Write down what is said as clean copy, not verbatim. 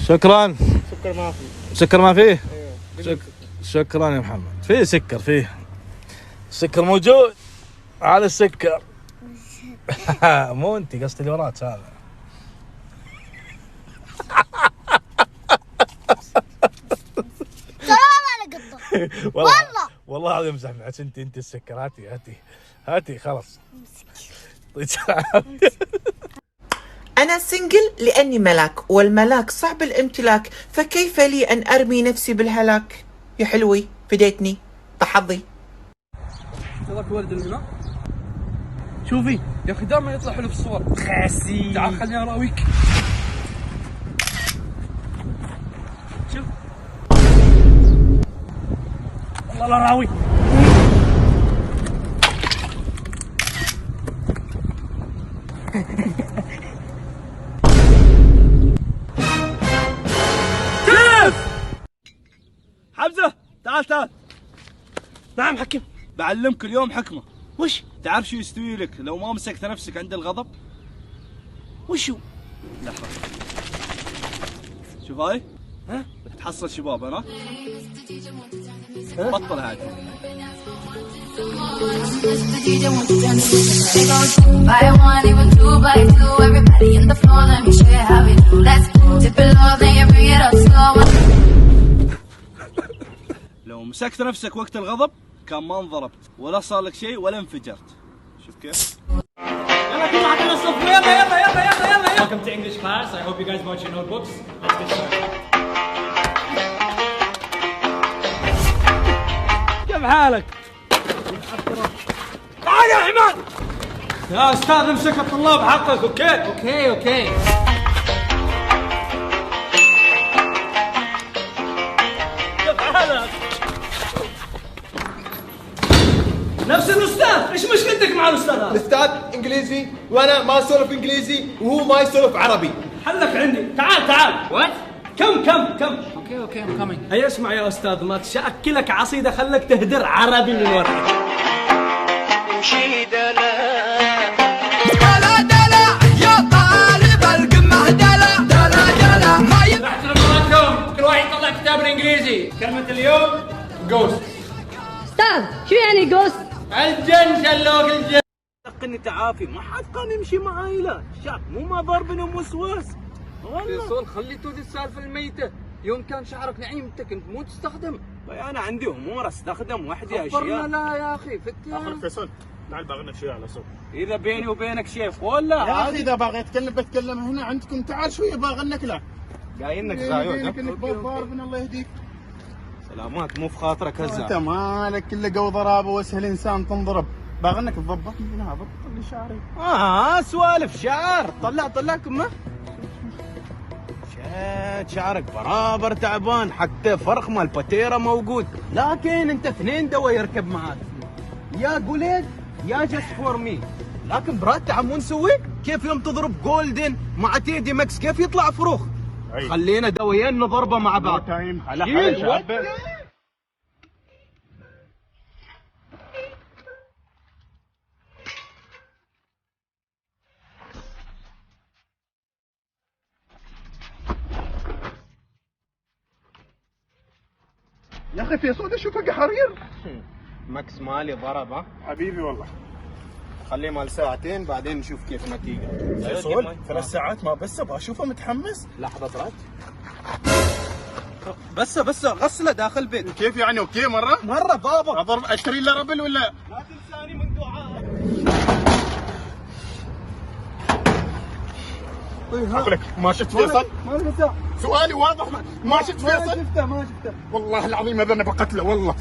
شكرا. سكر ما في. سكر ما فيه؟ ايوه. شكرا يا محمد. فيه سكر، فيه السكر موجود. هذا السكر. مو انت، قصدي اللي وراك هذا. سلام على قطة. والله العظيم امزح معك. انت السكر. هاتي خلاص. أنا سنجل لأني ملاك، والملاك صعب الامتلاك، فكيف لي أن أرمي نفسي بالهلاك؟ يا حلوي فديتني بحظي. تراك ولد هنا. شوفي يا اخي دائما يطلع حلو في الصور. خاسي تعال خليني اراويك. شوف والله لا راوي. حمزة تعال. نعم حكم. بعلمك اليوم حكمة. وش؟ تعرف شو يستوي لك لو ما مسكت نفسك عند الغضب؟ وشو؟ لحظة. شوف هاي؟ ها؟ بتحصل شباب انا؟ بطل هاي. لو مسكت نفسك وقت الغضب كان ما انضربت ولا صار لك شيء ولا انفجرت. شوف كيف؟ يلا كل واحد على الصف. يلا. Welcome to English class. I hope you guys brought your notebooks. Let's get started. كيف حالك؟ تعال يا حمار. يا استاذ امسك الطلاب حقك. اوكي. كيف حالك؟ نفس الاستاذ. ايش مشكلتك مع الاستاذ هذا؟ الاستاذ انجليزي وانا ما اسولف انجليزي وهو ما يسولف عربي. حلك عندي. تعال. What? كم. Okay, I'm coming. هيا اسمع يا استاذ، ما تشكلك عصيده خلك تهدر عربي من ورا. احترموا كل واحد يطلع كتاب بالانجليزي. كلمة اليوم جوست. استاذ شو يعني جوست؟ الجن شلوك الجن. لقني تعافي، ما حد كان يمشي معاي. لا شاف مو ما ضربني وموسوس والله. فيصل خليتوا دي السالفة الميتة. يوم كان شعرك نعيم انت كنت مو تستخدم. انا عندي امور استخدم وحدي خبرنا. اشياء. لا يا اخي فتي. فيصل تعال باغنك شوي على صوت. اذا بيني وبينك شيء ولا يا اخي اذا باغي اتكلم بتكلم هنا عندكم. تعال شوي باغنك. لا جايينك زايد زايد. انك ضارب. الله يهديك. سلامات مو في خاطرك انت هزه. مالك كله جو ضرابه واسهل انسان تنضرب. باغنك تضبطني من هذا. بطل لي شعري. سوالف شعر. طلع كمه. شعرك برابر تعبان، حتى فرخ مال باتيرا موجود، لكن انت اثنين دوا يركب معاك، يا جوليد يا جست فور مي. لكن براد تعال مو نسوي؟ كيف يوم تضرب جولدن مع تيدي ماكس كيف يطلع فروخ؟ خلينا دويين نضربه مع بعض. تايم على حال شعبه. يا اخي فيصل اشوفه قحرير. ماكس مالي ضربه حبيبي والله. خليه مال ساعتين بعدين نشوف كيف النتيجه. فيصل 3 ساعات ما بس ابغى اشوفه متحمس. لحظه رد. بس غسله داخل البيت. كيف يعني؟ اوكي مره ضابط. اضرب اشتري له ربل ولا لا تنساني من دعائك. اقول ما شفت فيصل؟ ما شفته. سؤالي واضح. ما شفت فيصل؟ ما شفته. والله العظيم هذا انا بقتله والله.